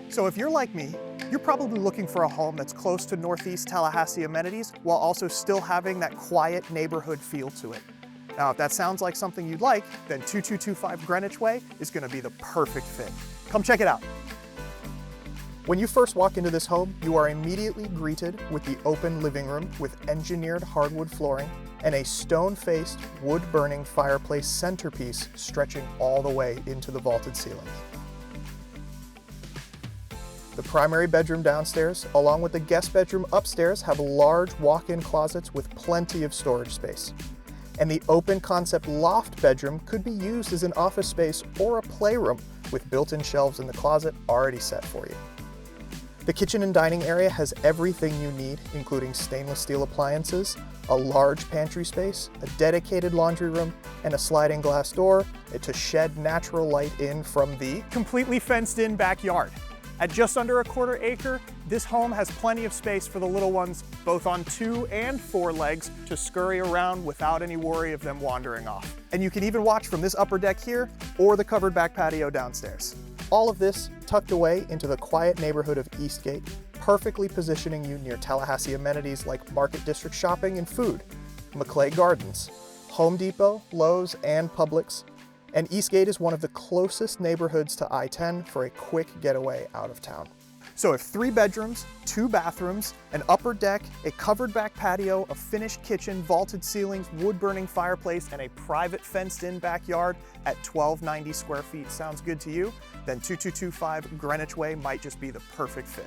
So if you're like me, you're probably looking for a home that's close to Northeast Tallahassee amenities while also still having that quiet neighborhood feel to it. Now, if that sounds like something you'd like, then 2225 Greenwich Way is going to be the perfect fit. Come check it out. When you first walk into this home, you are immediately greeted with the open living room with engineered hardwood flooring and a stone-faced, wood-burning fireplace centerpiece stretching all the way into the vaulted ceilings. The primary bedroom downstairs, along with the guest bedroom upstairs, have large walk-in closets with plenty of storage space. And the open concept loft bedroom could be used as an office space or a playroom with built-in shelves in the closet already set for you. The kitchen and dining area has everything you need, including stainless steel appliances, a large pantry space, a dedicated laundry room, and a sliding glass door to shed natural light in from the completely fenced-in backyard. At just under a quarter acre, this home has plenty of space for the little ones, both on 2 and 4 legs, to scurry around without any worry of them wandering off. And you can even watch from this upper deck here or the covered back patio downstairs. All of this tucked away into the quiet neighborhood of Eastgate, perfectly positioning you near Tallahassee amenities like Market District shopping and food, McClay Gardens, Home Depot, Lowe's, and Publix. And Eastgate is one of the closest neighborhoods to I-10 for a quick getaway out of town. So if 3 bedrooms, 2 bathrooms, an upper deck, a covered back patio, a finished kitchen, vaulted ceilings, wood-burning fireplace, and a private fenced-in backyard at 1290 square feet sounds good to you, then 2225 Greenwich Way might just be the perfect fit.